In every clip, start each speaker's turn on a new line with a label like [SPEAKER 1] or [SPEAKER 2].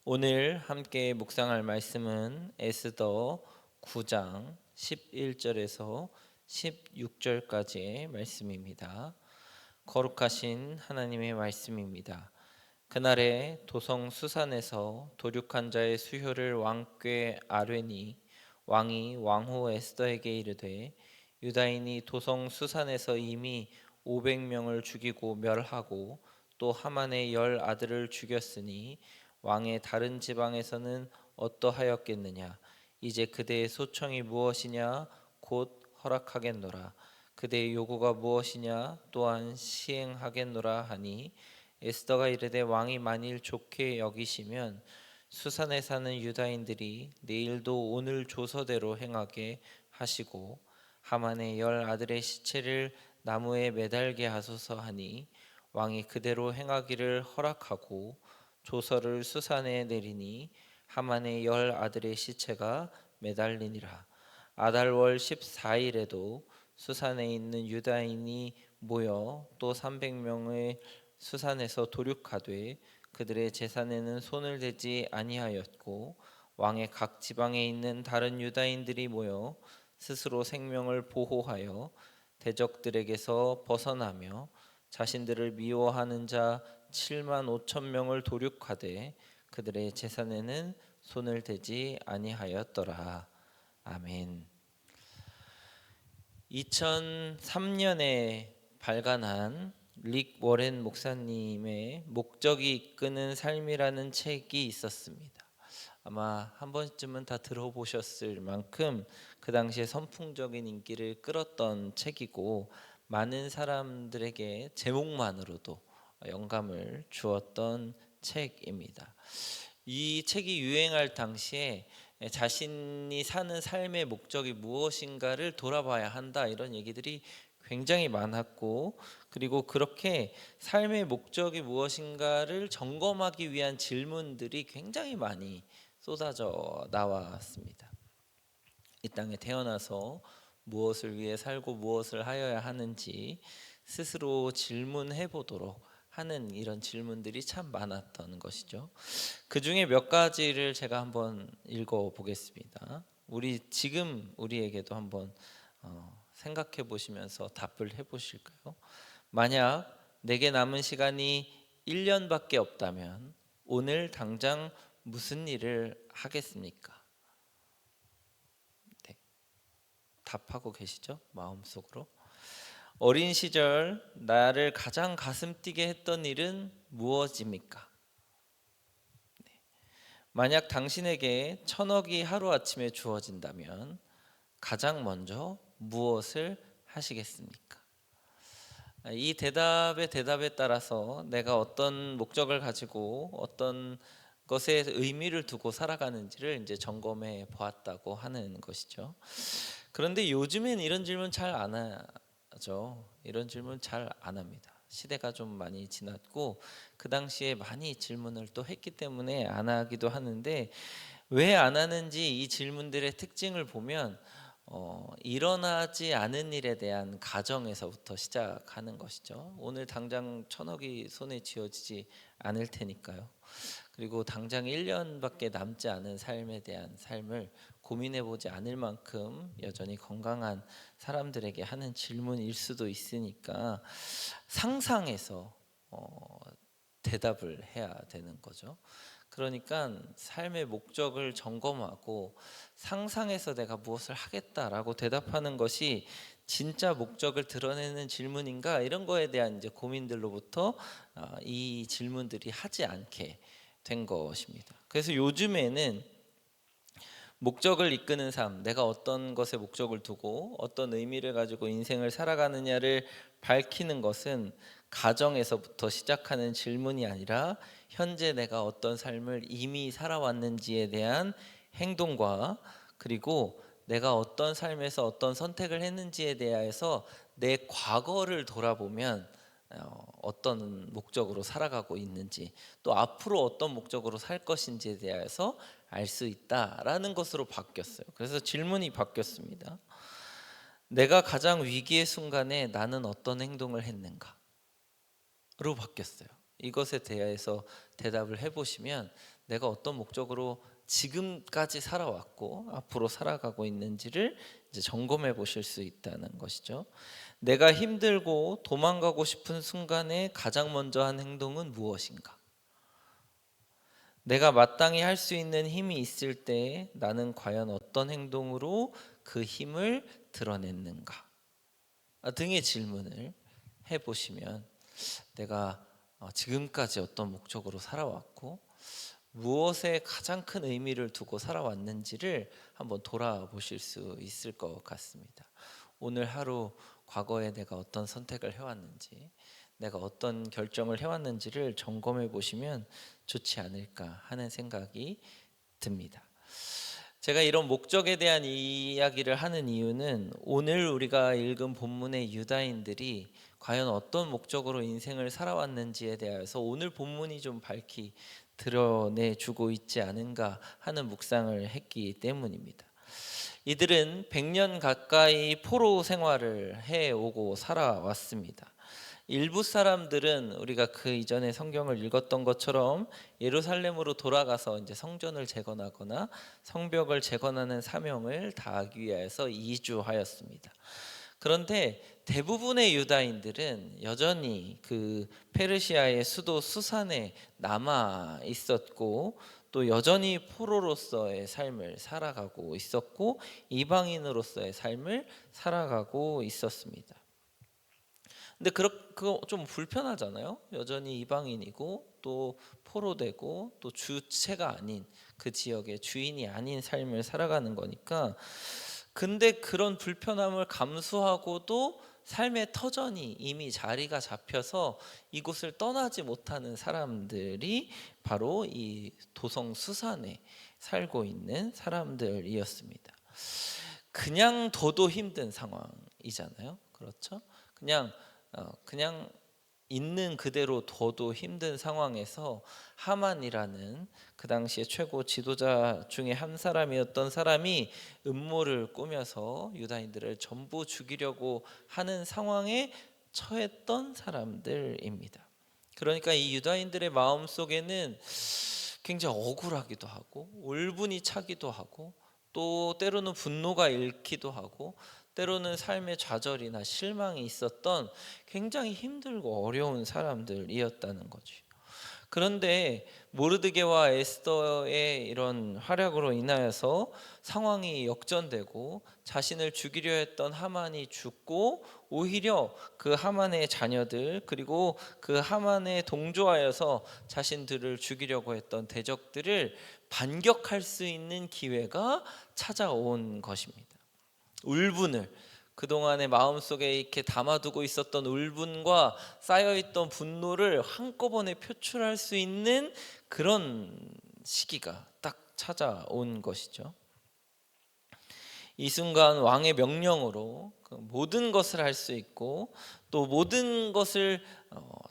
[SPEAKER 1] 오늘 함께 묵상할 말씀은 에스더 9장 11절에서 16절까지의 말씀입니다. 거룩하신 하나님의 말씀입니다. 그날에 도성 수산에서 도륙한 자의 수효를 왕께 아뢰니 왕이 왕후 에스더에게 이르되 유다인이 도성 수산에서 이미 500명을 죽이고 멸하고 또 하만의 10 아들을 죽였으니 왕의 다른 지방에서는 어떠하였겠느냐. 이제 그대의 소청이 무엇이냐 곧 허락하겠노라. 그대의 요구가 무엇이냐 또한 시행하겠노라 하니 에스더가 이르되 왕이 만일 좋게 여기시면 수산에 사는 유다인들이 내일도 오늘 조서대로 행하게 하시고 하만의 10 아들의 시체를 나무에 매달게 하소서 하니 왕이 그대로 행하기를 허락하고 조서를 수산에 내리니 하만의 10 아들의 시체가 매달리니라. 아달월 14일에도 수산에 있는 유다인이 모여 또 300명의 수산에서 도륙하되 그들의 재산에는 손을 대지 아니하였고 왕의 각 지방에 있는 다른 유다인들이 모여 스스로 생명을 보호하여 대적들에게서 벗어나며 자신들을 미워하는 자 7만 5천 명을 도륙하되 그들의 재산에는 손을 대지 아니하였더라. 아멘. 2003년에 발간한 릭 워렌 목사님의 목적이 이끄는 삶이라는 책이 있었습니다. 아마 한 번쯤은 다 들어보셨을 만큼 그 당시에 선풍적인 인기를 끌었던 책이고 많은 사람들에게 제목만으로도 영감을 주었던 책입니다. 이 책이 유행할 당시에 자신이 사는 삶의 목적이 무엇인가를 돌아봐야 한다 이런 얘기들이 굉장히 많았고 그리고 그렇게 삶의 목적이 무엇인가를 점검하기 위한 질문들이 굉장히 많이 쏟아져 나왔습니다. 이 땅에 태어나서 무엇을 위해 살고 무엇을 하여야 하는지 스스로 질문해 보도록 하는 이런 질문들이 참 많았던 것이죠. 그 중에 몇 가지를 제가 한번 읽어 보겠습니다. 우리에게도 한번 생각해 보시면서 답을 해 보실까요? 만약 내게 남은 시간이 1년밖에 없다면 오늘 당장 무슨 일을 하겠습니까? 네, 답하고 계시죠? 마음속으로. 어린 시절 나를 가장 가슴 뛰게 했던 일은 무엇입니까? 만약 당신에게 1,000억이 하루아침에 주어진다면 가장 먼저 무엇을 하시겠습니까? 이 대답에 따라서 내가 어떤 목적을 가지고 어떤 것에 의미를 두고 살아가는지를 이제 점검해 보았다고 하는 것이죠. 그런데 요즘엔 이런 질문 잘 안 하죠. 이런 질문 잘 안 합니다. 시대가 좀 많이 지났고 그 당시에 많이 질문을 또 했기 때문에 안 하기도 하는데 왜 안 하는지 이 질문들의 특징을 보면 일어나지 않은 일에 대한 가정에서부터 시작하는 것이죠. 오늘 당장 1,000억이 손에 쥐어지지 않을 테니까요. 그리고 당장 1년밖에 남지 않은 삶에 대한 삶을 고민해보지 않을 만큼 여전히 건강한 사람들에게 하는 질문일 수도 있으니까 상상해서 대답을 해야 되는 거죠. 그러니까 삶의 목적을 점검하고 상상해서 내가 무엇을 하겠다라고 대답하는 것이 진짜 목적을 드러내는 질문인가 이런 거에 대한 이제 고민들로부터 이 질문들이 하지 않게 된 것입니다. 그래서 요즘에는 목적을 이끄는 삶, 내가 어떤 것에 목적을 두고 어떤 의미를 가지고 인생을 살아가느냐를 밝히는 것은 가정에서부터 시작하는 질문이 아니라 현재 내가 어떤 삶을 이미 살아왔는지에 대한 행동과 그리고 내가 어떤 삶에서 어떤 선택을 했는지에 대해서 내 과거를 돌아보면 어떤 목적으로 살아가고 있는지 또 앞으로 어떤 목적으로 살 것인지에 대해서 알 수 있다라는 것으로 바뀌었어요. 그래서 질문이 바뀌었습니다. 내가 가장 위기의 순간에 나는 어떤 행동을 했는가로 바뀌었어요. 이것에 대해서 대답을 해보시면 내가 어떤 목적으로 지금까지 살아왔고 앞으로 살아가고 있는지를 이제 점검해 보실 수 있다는 것이죠. 내가 힘들고 도망가고 싶은 순간에 가장 먼저 한 행동은 무엇인가? 내가 마땅히 할 수 있는 힘이 있을 때 나는 과연 어떤 행동으로 그 힘을 드러냈는가? 등의 질문을 해보시면 내가 지금까지 어떤 목적으로 살아왔고 무엇에 가장 큰 의미를 두고 살아왔는지를 한번 돌아보실 수 있을 것 같습니다. 오늘 하루 과거에 내가 어떤 선택을 해왔는지, 내가 어떤 결정을 해왔는지를 점검해 보시면 좋지 않을까 하는 생각이 듭니다. 제가 이런 목적에 대한 이야기를 하는 이유는 오늘 우리가 읽은 본문의 유다인들이 과연 어떤 목적으로 인생을 살아왔는지에 대해서 오늘 본문이 좀 밝히 드러내주고 있지 않은가 하는 묵상을 했기 때문입니다. 이들은 100년 가까이 포로 생활을 해오고 살아왔습니다. 일부 사람들은 우리가 그 이전에 성경을 읽었던 것처럼 예루살렘으로 돌아가서 이제 성전을 재건하거나 성벽을 재건하는 사명을 다하기 위해서 이주하였습니다. 그런데 대부분의 유다인들은 여전히 그 페르시아의 수도 수산에 남아 있었고 또 여전히 포로로서의 삶을 살아가고 있었고 이방인으로서의 삶을 살아가고 있었습니다. 근데 그거 좀 불편하잖아요. 여전히 이방인이고 또 포로되고 또 주체가 아닌 그 지역의 주인이 아닌 삶을 살아가는 거니까. 근데 그런 불편함을 감수하고도 삶의 터전이 이미 자리가 잡혀서 이곳을 떠나지 못하는 사람들이 바로 이 도성 수산에 살고 있는 사람들이었습니다. 그냥 둬도 힘든 상황이잖아요. 그렇죠? 그냥 있는 그대로 둬도 힘든 상황에서 하만이라는 그 당시에 최고 지도자 중에 한 사람이었던 사람이 음모를 꾸며서 유다인들을 전부 죽이려고 하는 상황에 처했던 사람들입니다. 그러니까 이 유다인들의 마음속에는 굉장히 억울하기도 하고 울분이 차기도 하고 또 때로는 분노가 일기도 하고 때로는 삶의 좌절이나 실망이 있었던 굉장히 힘들고 어려운 사람들이었다는 거죠. 그런데 모르드게와 에스더의 이런 활약으로 인하여서 상황이 역전되고 자신을 죽이려 했던 하만이 죽고 오히려 그 하만의 자녀들 그리고 그 하만에 동조하여서 자신들을 죽이려고 했던 대적들을 반격할 수 있는 기회가 찾아온 것입니다. 울분을 그동안의 마음속에 이렇게 담아두고 있었던 울분과 쌓여있던 분노를 한꺼번에 표출할 수 있는 그런 시기가 딱 찾아온 것이죠. 이 순간 왕의 명령으로 모든 것을 할 수 있고 또 모든 것을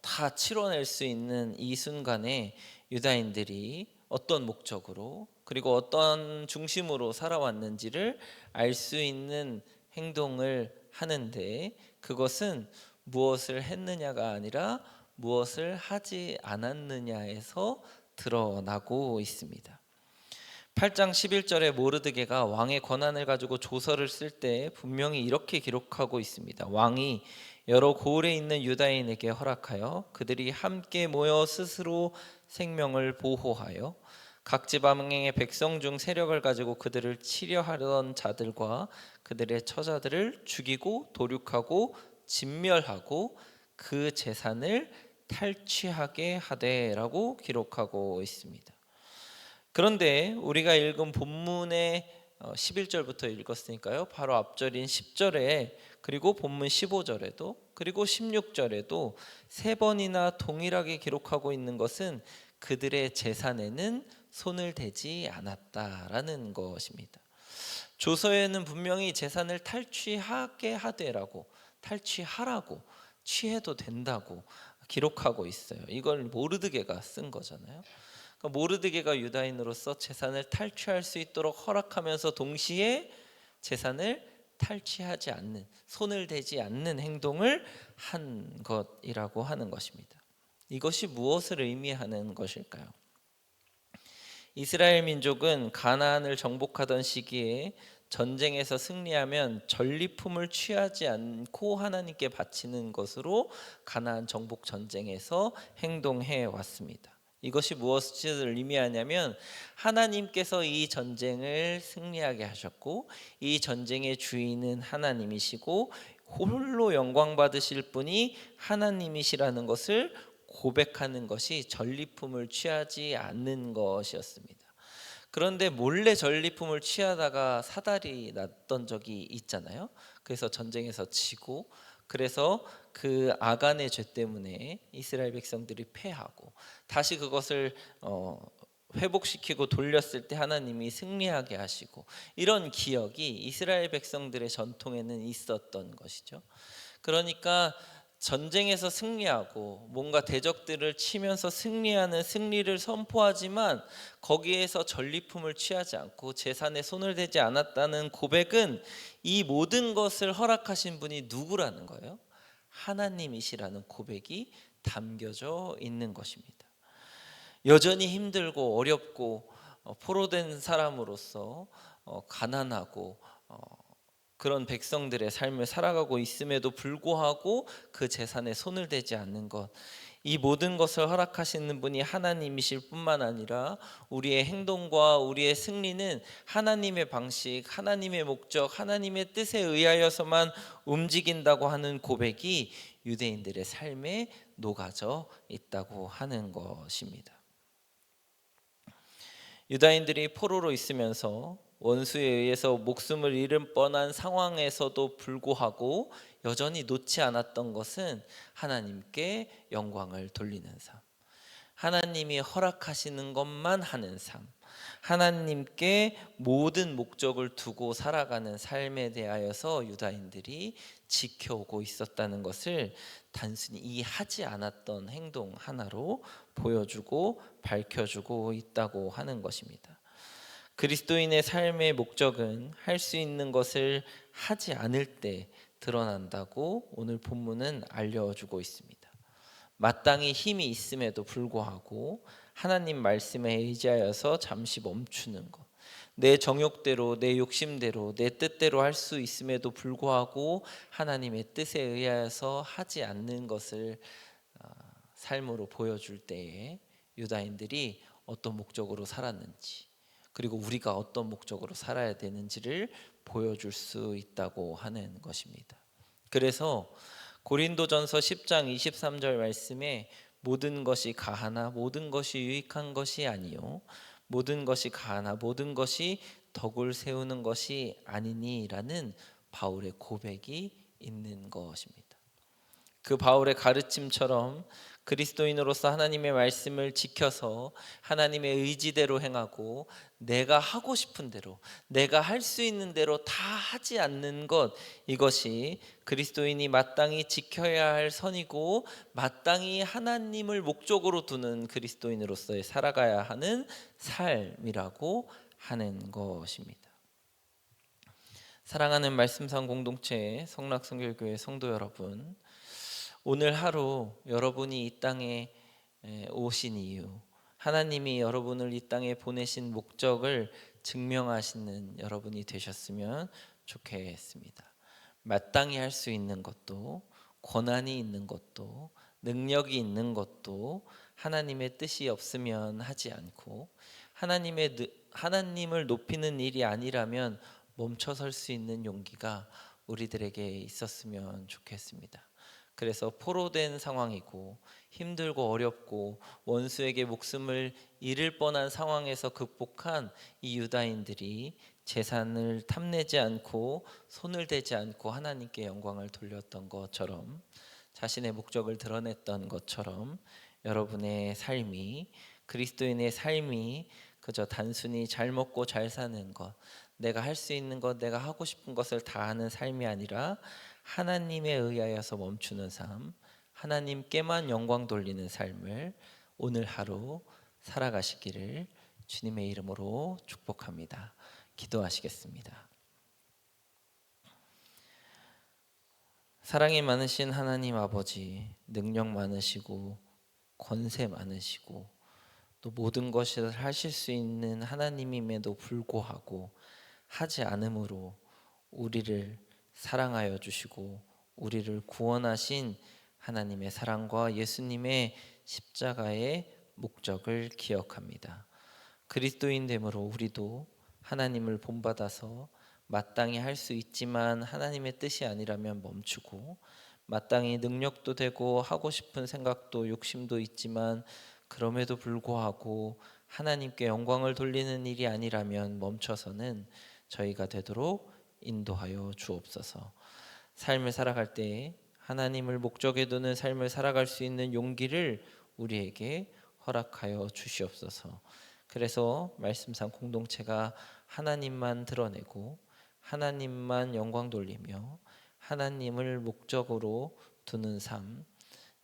[SPEAKER 1] 다 치러낼 수 있는 이 순간에 유다인들이 어떤 목적으로 그리고 어떤 중심으로 살아왔는지를 알 수 있는 행동을 하는데 그것은 무엇을 했느냐가 아니라 무엇을 하지 않았느냐에서 드러나고 있습니다. 8장 11절에 모르드게가 왕의 권한을 가지고 조서를 쓸 때 분명히 이렇게 기록하고 있습니다. 왕이 여러 고을에 있는 유다인에게 허락하여 그들이 함께 모여 스스로 생명을 보호하여 각 지방의 백성 중 세력을 가지고 그들을 치려하던 자들과 그들의 처자들을 죽이고 도륙하고 진멸하고 그 재산을 탈취하게 하되라고 기록하고 있습니다. 그런데 우리가 읽은 본문의 11절부터 읽었으니까요. 바로 앞절인 10절에 그리고 본문 15절에도 그리고 16절에도 세 번이나 동일하게 기록하고 있는 것은 그들의 재산에는 손을 대지 않았다라는 것입니다. 조서에는 분명히 재산을 탈취하게 하되라고 탈취하라고 취해도 된다고 기록하고 있어요. 이걸 모르드게가 쓴 거잖아요. 그러니까 모르드게가 유다인으로서 재산을 탈취할 수 있도록 허락하면서 동시에 재산을 탈취하지 않는 손을 대지 않는 행동을 한 것이라고 하는 것입니다. 이것이 무엇을 의미하는 것일까요? 이스라엘 민족은 가나안을 정복하던 시기에 전쟁에서 승리하면 전리품을 취하지 않고 하나님께 바치는 것으로 가나안 정복 전쟁에서 행동해 왔습니다. 이것이 무엇을 의미하냐면 하나님께서 이 전쟁을 승리하게 하셨고 이 전쟁의 주인은 하나님이시고 홀로 영광 받으실 분이 하나님이시라는 것을 고백하는 것이 전리품을 취하지 않는 것이었습니다. 그런데 몰래 전리품을 취하다가 사달이 났던 적이 있잖아요. 그래서 전쟁에서 지고, 그래서 그 아간의 죄 때문에 이스라엘 백성들이 패하고 다시 그것을 회복시키고 돌렸을 때 하나님이 승리하게 하시고, 이런 기억이 이스라엘 백성들의 전통에는 있었던 것이죠. 그러니까 전쟁에서 승리하고 뭔가 대적들을 치면서 승리하는 승리를 선포하지만 거기에서 전리품을 취하지 않고 제산에 손을 대지 않았다는 고백은 이 모든 것을 허락하신 분이 누구라는 거예요? 하나님이시라는 고백이 담겨져 있는 것입니다. 여전히 힘들고 어렵고 포로된 사람으로서 가난하고 그런 백성들의 삶을 살아가고 있음에도 불구하고 그 재산에 손을 대지 않는 것, 이 모든 것을 허락하시는 분이 하나님이실 뿐만 아니라 우리의 행동과 우리의 승리는 하나님의 방식, 하나님의 목적, 하나님의 뜻에 의하여서만 움직인다고 하는 고백이 유대인들의 삶에 녹아져 있다고 하는 것입니다. 유다인들이 포로로 있으면서 원수에 의해서 목숨을 잃을 뻔한 상황에서도 불구하고 여전히 놓지 않았던 것은 하나님께 영광을 돌리는 삶, 하나님이 허락하시는 것만 하는 삶, 하나님께 모든 목적을 두고 살아가는 삶에 대하여서 유다인들이 지켜오고 있었다는 것을 단순히 이 하지 않았던 행동 하나로 보여주고 밝혀주고 있다고 하는 것입니다. 그리스도인의 삶의 목적은 할 수 있는 것을 하지 않을 때 드러난다고 오늘 본문은 알려주고 있습니다. 마땅히 힘이 있음에도 불구하고 하나님 말씀에 의지하여서 잠시 멈추는 것, 내 정욕대로 내 욕심대로 내 뜻대로 할 수 있음에도 불구하고 하나님의 뜻에 의하여서 하지 않는 것을 삶으로 보여줄 때에 유다인들이 어떤 목적으로 살았는지, 그리고 우리가 어떤 목적으로 살아야 되는지를 보여줄 수 있다고 하는 것입니다. 그래서 고린도전서 10장 23절 말씀에 모든 것이 가하나 모든 것이 유익한 것이 아니요 모든 것이 가하나 모든 것이 덕을 세우는 것이 아니니라는 바울의 고백이 있는 것입니다. 그 바울의 가르침처럼 그리스도인으로서 하나님의 말씀을 지켜서 하나님의 의지대로 행하고 내가 하고 싶은 대로 내가 할 수 있는 대로 다 하지 않는 것, 이것이 그리스도인이 마땅히 지켜야 할 선이고 마땅히 하나님을 목적으로 두는 그리스도인으로서의 살아가야 하는 삶이라고 하는 것입니다. 사랑하는 말씀상 공동체 성락성결교회 성도 여러분, 오늘 하루 여러분이 이 땅에 오신 이유, 하나님이 여러분을 이 땅에 보내신 목적을 증명하시는 여러분이 되셨으면 좋겠습니다. 마땅히 할 수 있는 것도, 권한이 있는 것도, 능력이 있는 것도 하나님의 뜻이 없으면 하지 않고 하나님을 높이는 일이 아니라면 멈춰설 수 있는 용기가 우리들에게 있었으면 좋겠습니다. 그래서 포로된 상황이고 힘들고 어렵고 원수에게 목숨을 잃을 뻔한 상황에서 극복한 이 유다인들이 재산을 탐내지 않고 손을 대지 않고 하나님께 영광을 돌렸던 것처럼, 자신의 목적을 드러냈던 것처럼 여러분의 삶이, 그리스도인의 삶이 그저 단순히 잘 먹고 잘 사는 것, 내가 할 수 있는 것, 내가 하고 싶은 것을 다 하는 삶이 아니라 하나님에 의하여서 멈추는 삶, 하나님께만 영광 돌리는 삶을 오늘 하루 살아가시기를 주님의 이름으로 축복합니다. 기도하시겠습니다. 사랑이 많으신 하나님 아버지, 능력 많으시고 권세 많으시고 또 모든 것을 하실 수 있는 하나님임에도 불구하고 하지 않음으로 우리를 사랑하여 주시고 우리를 구원하신 하나님의 사랑과 예수님의 십자가의 목적을 기억합니다. 그리스도인됨으로 우리도 하나님을 본받아서 마땅히 할 수 있지만 하나님의 뜻이 아니라면 멈추고, 마땅히 능력도 되고 하고 싶은 생각도 욕심도 있지만 그럼에도 불구하고 하나님께 영광을 돌리는 일이 아니라면 멈춰서는 저희가 되도록 인도하여 주옵소서. 삶을 살아갈 때 하나님을 목적에 두는 삶을 살아갈 수 있는 용기를 우리에게 허락하여 주시옵소서. 그래서 말씀상 공동체가 하나님만 드러내고 하나님만 영광 돌리며 하나님을 목적으로 두는 삶,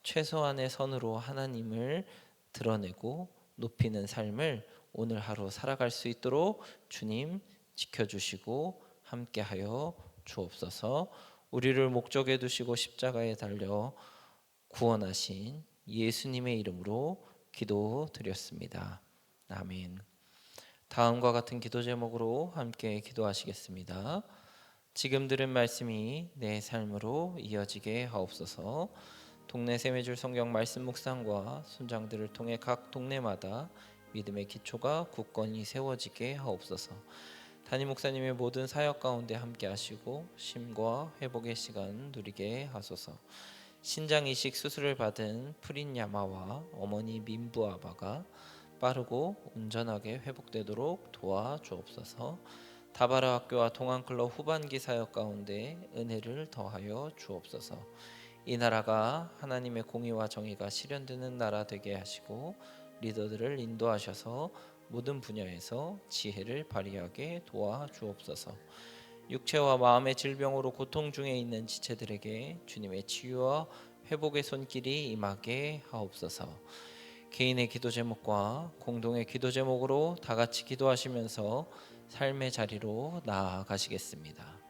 [SPEAKER 1] 최소한의 선으로 하나님을 드러내고 높이는 삶을 오늘 하루 살아갈 수 있도록 주님 지켜주시고 함께하여 주옵소서. 우리를 목적에 두시고 십자가에 달려 구원하신 예수님의 이름으로 기도드렸습니다. 아멘. 다음과 같은 기도 제목으로 함께 기도하시겠습니다. 지금 들은 말씀이 내 삶으로 이어지게 하옵소서. 동네 세매줄 성경 말씀 묵상과 순장들을 통해 각 동네마다 믿음의 기초가 굳건히 세워지게 하옵소서. 담임 목사님의 모든 사역 가운데 함께 하시고 쉼과 회복의 시간 누리게 하소서. 신장 이식 수술을 받은 프린 야마와 어머니 민부 아바가 빠르고 온전하게 회복되도록 도와주옵소서. 다바라 학교와 동안클럽 후반기 사역 가운데 은혜를 더하여 주옵소서. 이 나라가 하나님의 공의와 정의가 실현되는 나라 되게 하시고 리더들을 인도하셔서 모든 분야에서 지혜를 발휘하게 도와주옵소서. 육체와 마음의 질병으로 고통 중에 있는 지체들에게 주님의 치유와 회복의 손길이 임하게 하옵소서. 개인의 기도 제목과 공동의 기도 제목으로 다 같이 기도하시면서 삶의 자리로 나아가시겠습니다.